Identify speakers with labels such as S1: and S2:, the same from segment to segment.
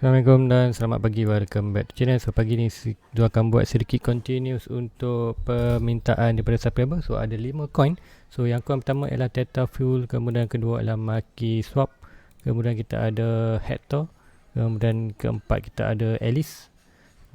S1: Assalamualaikum dan selamat pagi. Welcome back to channel. So pagi ni dia akan buat sedikit continuous untuk permintaan daripada subscriber. So ada 5 coin. So yang coin pertama ialah Theta Fuel, kemudian kedua ialah Maki Swap, kemudian kita ada Hector, kemudian keempat kita ada Alice,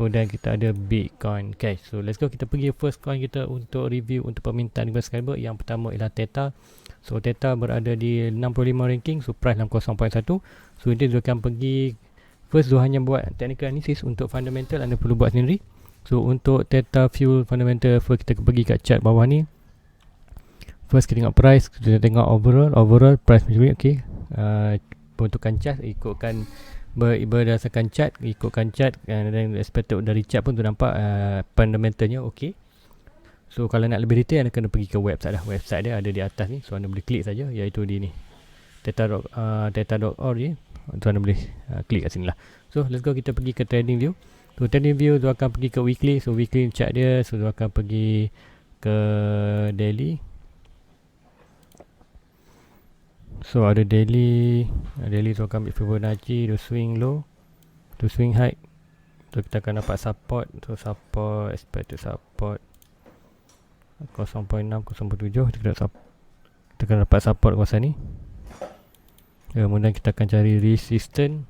S1: kemudian kita ada Bitcoin Cash. So let's go, kita pergi first coin kita untuk review untuk permintaan daripada subscriber. Yang pertama ialah Theta. So Theta berada di 65 ranking, so price 60.1. So ini dia akan pergi first, dia hanya buat technical analysis. Untuk fundamental anda perlu buat sendiri. So untuk Theta Fuel fundamental, first kita pergi kat chart bawah ni. First kita tengok price, kita tengok overall price macam ni. Okay, bentukan chart ikutkan berdasarkan chart, dan expected dari chart pun tu nampak fundamentalnya okay. So kalau nak lebih detail anda kena pergi ke website dah. Website dia ada di atas ni, so anda boleh klik saja, iaitu di ni theta.org ni. Tu anda boleh klik kat sini lah. So let's go, kita pergi ke trading view. So trading view tu akan pergi ke weekly. So weekly chart dia, so tu akan pergi ke daily. So ada daily tu akan ambil Fibonacci, tu swing low, tu swing high. So kita akan dapat support, tu support, expected support 0.6, 0.7. Kita akan dapat support kawasan ni. Kemudian kita akan cari resistance.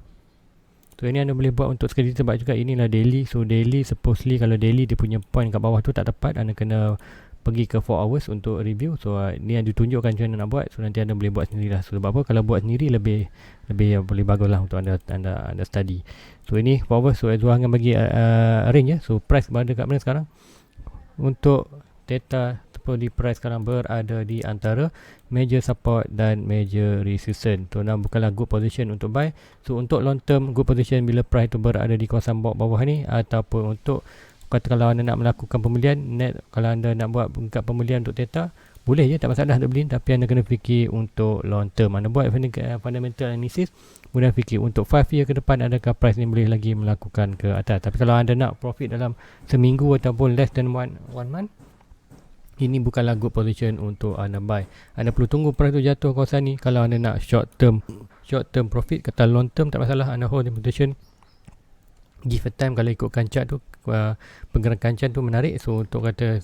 S1: So ini anda boleh buat untuk sekali sebab juga inilah daily. So daily supposedly kalau daily dia punya point kat bawah tu tak tepat, anda kena pergi ke 4 hours untuk review. So ni yang ditunjukkan macam mana nak buat. So nanti anda boleh buat sendirilah. So sebab apa, kalau buat sendiri lebih boleh baguslah untuk anda study. So ini 4 hours. So Azwar akan bagi range ya. So price berada kat mana sekarang? Untuk Theta di price sekarang berada di antara major support dan major resistance. Tu bukanlah good position untuk buy. So untuk long term good position bila price tu berada di kawasan bawah ni, ataupun untuk kalau anda nak melakukan pembelian net, kalau anda nak buat tingkat pembelian untuk Theta, boleh je, tak masalah untuk beli, tapi anda kena fikir untuk long term. Anda buat fundamental analysis, kemudian fikir untuk 5 year ke depan adakah price ni boleh lagi melakukan ke atas. Tapi kalau anda nak profit dalam seminggu ataupun less than one month, ini bukanlah good position untuk anda buy. Anda perlu tunggu price tu jatuh kawasan ni. Kalau anda nak short term profit. Kata long term tak masalah, anda hold the position, give a time. Kalau ikutkan chart tu, pergerakan chart tu menarik. So untuk kata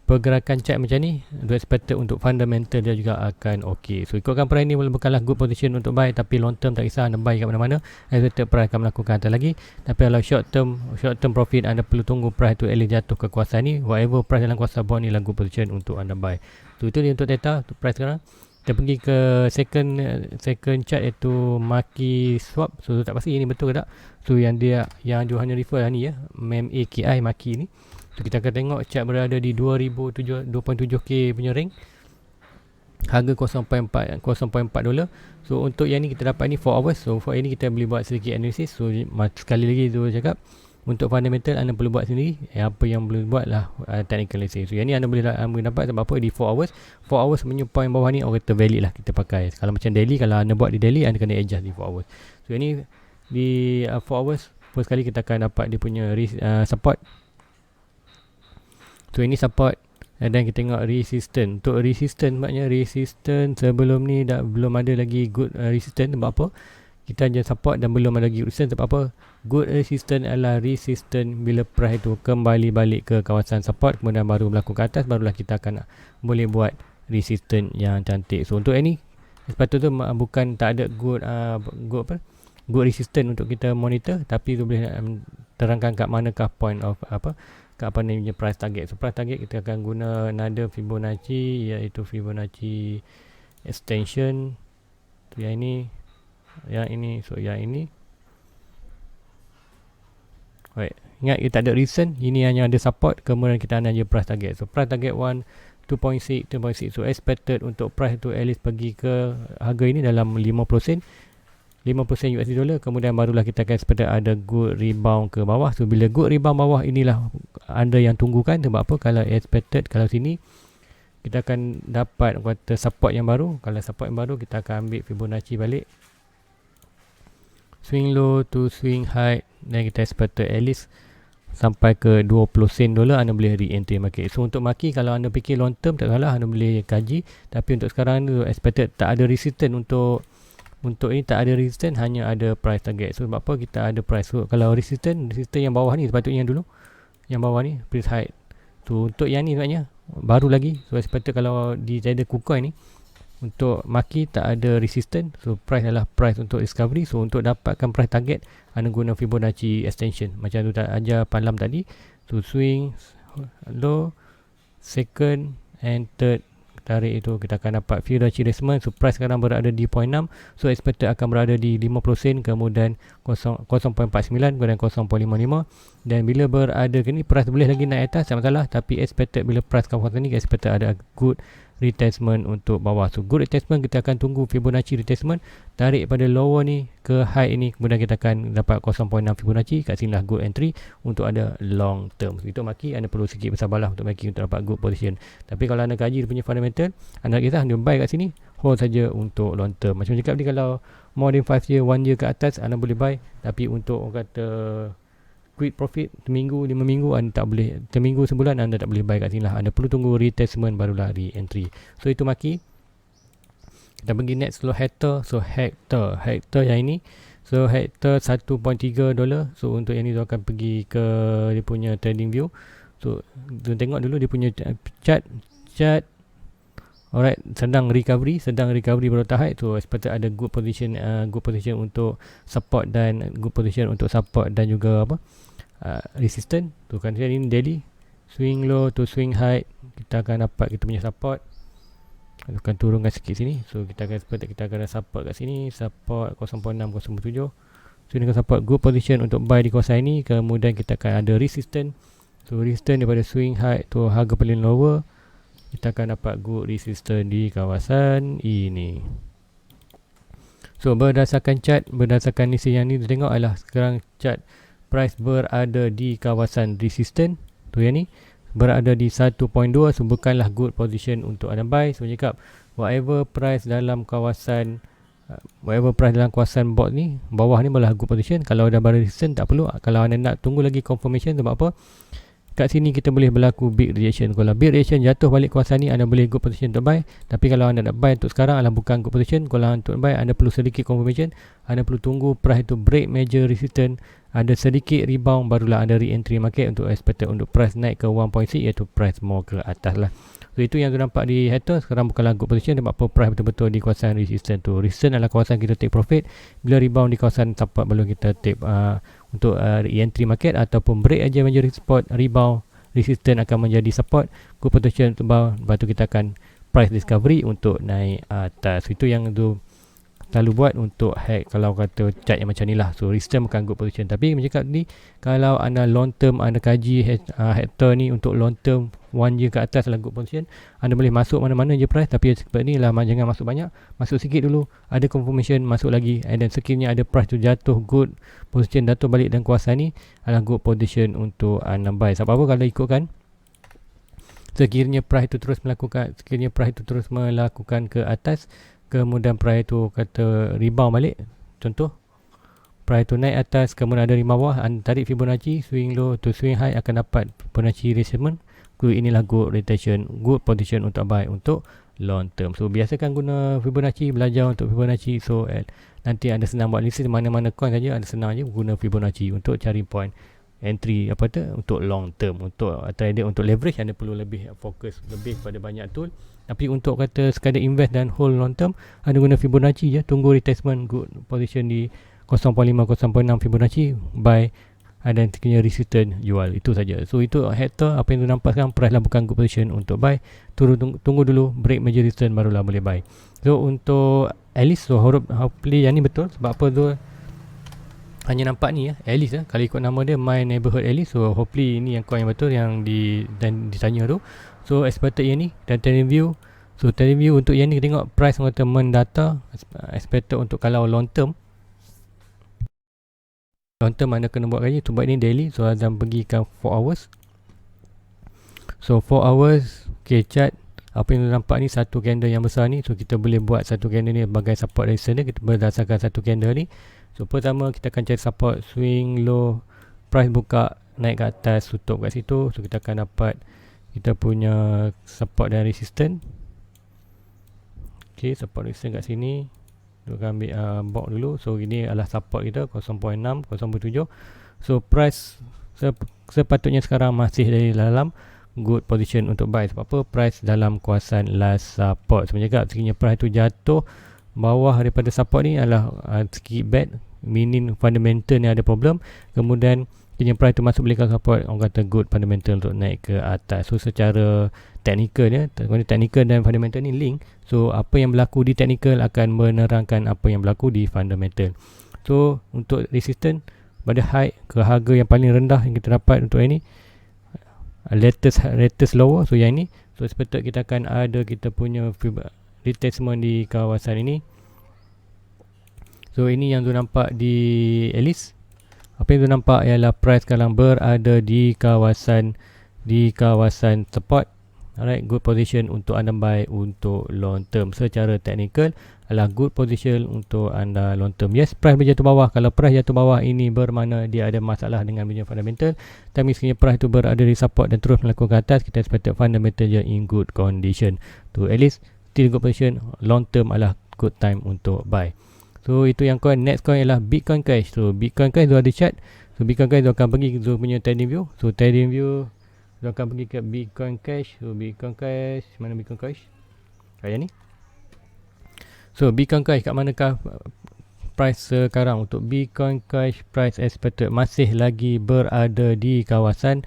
S1: pergerakan chart macam ni, do expected untuk fundamental dia juga akan ok. So ikutkan price ni bukanlah good position untuk buy, tapi long term tak kisah anda buy kat mana-mana, expected price akan melakukan atas lagi. Tapi kalau short term profit, anda perlu tunggu price tu elok jatuh ke kawasan ni. Whatever price dalam kawasan bawah ni lah good position untuk anda buy. So itu dia untuk Theta, untuk price sekarang. Kita pergi ke second chart, iaitu Maki Swap. So tak pasti ini betul ke tak. So yang hanya refer lah ni ya, MAKI Maki ni. So kita akan tengok chart berada di 2.7k punya rank, harga 0.4 dolar. So untuk yang ni kita dapat ni 4 hours. So for ini kita boleh buat sedikit analisis. So sekali lagi tu cakap, untuk fundamental anda perlu buat sendiri. Apa yang boleh buat lah technical analysis. So yang ni anda boleh dapat sebab apa, di 4 hours. 4 hours punya point bawah ni orang kata valid lah kita pakai. Kalau macam daily, kalau anda buat di daily, anda kena adjust di 4 hours. So yang ni di 4 hours, first kali kita akan dapat dia punya support. So ini support, dan kita tengok resistance. Untuk resistance, maknanya resistance sebelum ni belum ada lagi good resistance. Sebab apa? Kita hanya support dan belum ada lagi resistance. Sebab apa? Good resistance adalah resistance bila price tu kembali balik ke kawasan support, kemudian baru berlaku ke atas, barulah kita akan boleh buat resistance yang cantik. So untuk ini sepatutnya bukan tak ada good resistance untuk kita monitor, tapi tu boleh terangkan kat manakah point of kat apa ni punya price target. So price target kita akan guna nada Fibonacci, iaitu Fibonacci extension. So yang ini, so yang ini. Right. Ingat kita tak ada reason, ini hanya ada support, kemudian kita hanya price target. So price target 2.6. So expected untuk price tu at least pergi ke harga ini dalam 5% USD dollar, kemudian barulah kita akan expect ada good rebound ke bawah. So bila good rebound bawah, inilah anda yang tunggukan. Sebab apa? Kalau expected, kalau sini kita akan dapat kata support yang baru. Kalau support yang baru, kita akan ambil Fibonacci balik, swing low to swing high, dan kita expected at least sampai ke 20 sen dolar, anda boleh re-entry market. So untuk Maki, kalau anda fikir long term tak salah, anda boleh kaji. Tapi untuk sekarang tu expected tak ada resistance untuk Untuk ini tak ada resistance, hanya ada price target. So sebab apa kita ada price. So kalau resistance yang bawah ni sepatutnya dulu, yang bawah ni price high. So untuk yang ni sebenarnya baru lagi. So sepatutnya kalau di trader KuCoin ni, untuk maki tak ada resistance, so price adalah price untuk discovery. So untuk dapatkan price target, anda guna Fibonacci extension macam tu tak ajar Panlam tadi. So swing low, second and third tarik itu kita akan dapat Fibonacci retracement. So price sekarang berada di 0.6, so expected akan berada di 50 sen, kemudian 0.49, kemudian 0.55, dan bila berada ke ni price boleh lagi naik atas, tak masalah, tapi expected bila price kawasan ni expected ada good retracement untuk bawah. So good retracement, kita akan tunggu Fibonacci retracement, tarik pada lower ni ke high ini, kemudian kita akan dapat 0.6 Fibonacci. Kat sini lah good entry untuk ada long term. Itu maki anda perlu sikit bersabarlah untuk maki untuk dapat good position. Tapi kalau anda kaji dia punya fundamental, anda kisah anda buy kat sini, hold saja untuk long term. Macam cakap ni, kalau more than 5 year, 1 year ke atas anda boleh buy, tapi untuk orang kata quick profit seminggu, 5 minggu anda tak boleh, seminggu, sebulan anda tak boleh buy kat sini lah. Anda perlu tunggu retracement barulah re-entry. So itu maki. Kita pergi next slow Hector. So Hector yang ini, so Hector $1.3. So untuk yang ni tu akan pergi ke dia punya trading view. So tengok dulu dia punya chart. Alright, sedang recovery baru tahan. So expected ada good position untuk support dan good position untuk support dan juga apa resistance. Tu kan ini daily swing low to swing high, kita akan dapat kita punya support. Akan turunkan sikit sini. So kita akan ada support kat sini, support 0.607. So ini akan support good position untuk buy di kawasan ini. Kemudian kita akan ada resistance. So resistance daripada swing high tu harga paling lower, kita akan dapat good resistance di kawasan ini. So berdasarkan chart, berdasarkan list yang ni, tengok adalah sekarang chart price berada di kawasan resistance tu, yang ni berada di 1.2. So bukanlah good position untuk anda buy. So cakap whatever price dalam kawasan box ni, bawah ni malah good position. Kalau dah berada resistance tak perlu. Kalau anda nak tunggu lagi confirmation, sebab apa, kat sini kita boleh berlaku big reaction. Kalau big reaction jatuh balik kawasan ni, anda boleh good position untuk buy. Tapi kalau anda nak buy untuk sekarang adalah bukan good position. Kalau untuk buy, anda perlu sedikit confirmation. Anda perlu tunggu price itu break major resistance, ada sedikit rebound, barulah anda re-entry market untuk expected untuk price naik ke 1.6, iaitu price more ke atas lah. So itu yang tu nampak di Hector. Sekarang bukanlah good position, sebab apa price betul-betul di kawasan resistance tu. Resistance adalah kawasan kita take profit. Bila rebound di kawasan support, baru kita take untuk re-entry market, ataupun break aja menjadi support, rebound, resistance akan menjadi support, good position untuk bawah, lepas tu kita akan price discovery untuk naik atas. So itu yang tu selalu buat untuk hack kalau kata chart yang macam ni lah. So resistance bukan good position. Tapi macam cakap ni, kalau anda long term, anda kaji Hector ni untuk long term 1 year ke atas lah good position, anda boleh masuk mana-mana je price. Tapi seperti ni lah, jangan masuk banyak, masuk sikit dulu, ada confirmation, masuk lagi, and then sekiranya ada price tu jatuh good position, jatuh balik dan kuasa ni adalah good position untuk anda buy. Sebab apa, kalau ikutkan sekiranya price tu terus melakukan ke atas, kemudian price tu kata rebound balik, contoh price tu naik atas, kemudian ada rebound bawah, anda tarik Fibonacci swing low to swing high, akan dapat Fibonacci retracement. Inilah good rotation, good position untuk buy untuk long term. So biasakan guna Fibonacci, belajar untuk Fibonacci. So nanti anda senang buat analysis mana-mana coin saja, anda senang aja guna Fibonacci untuk cari point entry apa tu untuk long term. Untuk trader untuk leverage, anda perlu lebih fokus lebih pada banyak tool. Tapi untuk kata sekadar invest dan hold long term, anda guna Fibonacci je, tunggu retracement good position di 0.5 0.6 Fibonacci, buy, dan sekiranya resistance jual. Itu saja. So itu Hector, apa yang tu nampak sekarang, price lah bukan good position untuk buy. Tunggu dulu break major resistance, barulah boleh buy. So untuk Alice, so hopefully yang ni betul. Sebab apa tu, hanya nampak ni Alice kalau ikut nama dia My Neighborhood Alice. So hopefully ini yang coin yang betul yang ditanya tu. So expected yang ni dan trading view. So trading view untuk yang ni, tengok price kata mendata expected untuk kalau long term anda kena buat kaji. Sebab ni daily, so Azam pergi ke 4 hours. So 4 hours, okay, chart apa yang nampak ni, satu candle yang besar ni. So kita boleh buat satu candle ni sebagai support resistance dia, kita berdasarkan satu candle ni. So pertama kita akan cari support swing low, price buka naik ke atas, tutup kat situ. So kita akan dapat kita punya support dan resistance. Okay, support resistance kat sini, Kita akan ambil box dulu. So ini adalah support kita 0.6, 0.7. So price sepatutnya sekarang masih dari dalam good position untuk buy. Sebab apa? Price dalam kawasan last support. Sebenarnya sekiranya price tu jatuh bawah daripada support ni adalah sikit bad, meaning fundamental ni ada problem. Kemudian sekiranya price tu masuk beli support, orang kata good fundamental untuk naik ke atas. So secara technical dia, technical dan fundamental ni link. So apa yang berlaku di technical akan menerangkan apa yang berlaku di fundamental. So untuk resistance pada high ke harga yang paling rendah yang kita dapat untuk ini latest lower. So yang ini, so sepatutnya kita akan ada kita punya retracement di kawasan ini. So ini yang tu nampak di Alice. Apa yang tu nampak ialah price sekarang berada di kawasan support. Alright, good position untuk anda buy untuk long term. Secara technical adalah good position untuk anda long term. Yes, price berjatuh bawah. Kalau price jatuh bawah ini bermakna dia ada masalah dengan punya fundamental. Tapi sekiranya price tu berada di support dan terus melakukan ke atas, kita expect fundamental je in good condition. To at least still good position, long term adalah good time untuk buy. So itu yang coin. Next coin ialah Bitcoin Cash. So Bitcoin Cash tu ada chart. So Bitcoin Cash tu akan pergi ke punya trading view. So trading view dia akan pergi ke Bitcoin Cash. So Bitcoin Cash, mana Bitcoin Cash? Kayak ni. So Bitcoin Cash kat manakah price sekarang? Untuk Bitcoin Cash price expected masih lagi berada di kawasan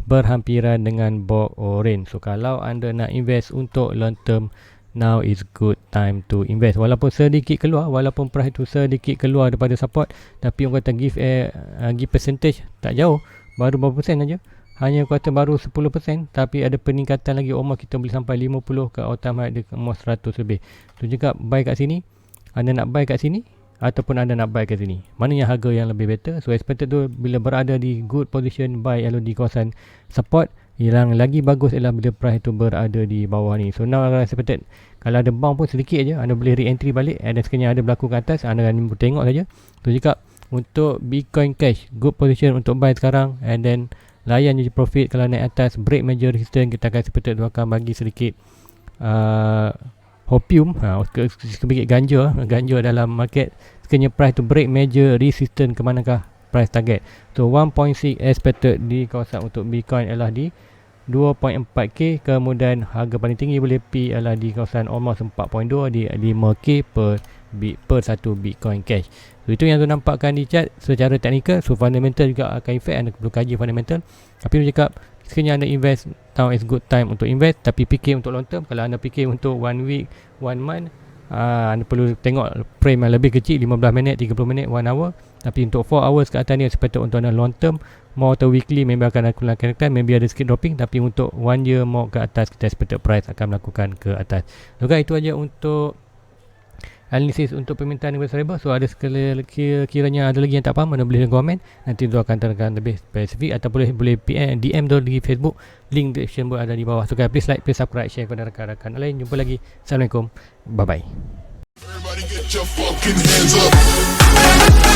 S1: berhampiran dengan box orange. So kalau anda nak invest untuk long term, now is good time to invest. Walaupun sedikit keluar, walaupun price tu sedikit keluar daripada support, tapi orang kata give percentage tak jauh, baru berapa persen aja. Hanya kata baru 10%, tapi ada peningkatan lagi. Almost kita boleh sampai 50 ke all time high, dia almost 100 lebih. Tu juga buy kat sini. Anda nak buy kat sini ataupun anda nak buy kat sini, mana yang harga yang lebih better? So expected tu bila berada di good position buy lalu di kawasan support. Yang lagi bagus ialah bila price tu berada di bawah ni. So now expected kalau ada bounce pun sedikit aja, anda boleh re-entry balik. Dan sekiranya ada berlaku ke atas, anda akan tengok saja. Tu juga untuk Bitcoin Cash, good position untuk buy sekarang. And then layan je profit. Kalau naik atas break major resistance, kita akan seperti tu akan bagi sedikit hopium, sedikit ganja dalam market. Sekiranya price tu break major resistance, ke manakah price target? So 1.6 expected di kawasan untuk Bitcoin ialah di 2.4k. Kemudian harga paling tinggi boleh P ialah di kawasan almost 4.2 di 5k per satu Bitcoin Cash. So itu yang tu nampakkan di chart secara teknikal. So fundamental juga akan effect, anda perlu kaji fundamental. Tapi saya cakap sekiranya anda invest, now is good time untuk invest. Tapi fikir untuk long term. Kalau anda fikir untuk 1 week, 1 month, anda perlu tengok frame yang lebih kecil, 15 minit, 30 minit, 1 hour. Tapi untuk 4 hours ke atas ni expected untuk anda long term. More atau weekly maybe akan melakukan return, maybe ada sikit dropping. Tapi untuk 1 year more ke atas, kita expected price akan melakukan ke atas. So guys, itu aja untuk analisis untuk permintaan investor riba. So ada kiranya ada lagi yang tak faham, anda boleh komen, nanti tu akan terangkan lebih spesifik. Atau boleh DM tu di Facebook, link description ada di bawah. So guys, please like, please subscribe, share kepada rakan-rakan lain. Jumpa lagi. Assalamualaikum, bye bye. Everybody get your fucking hands up.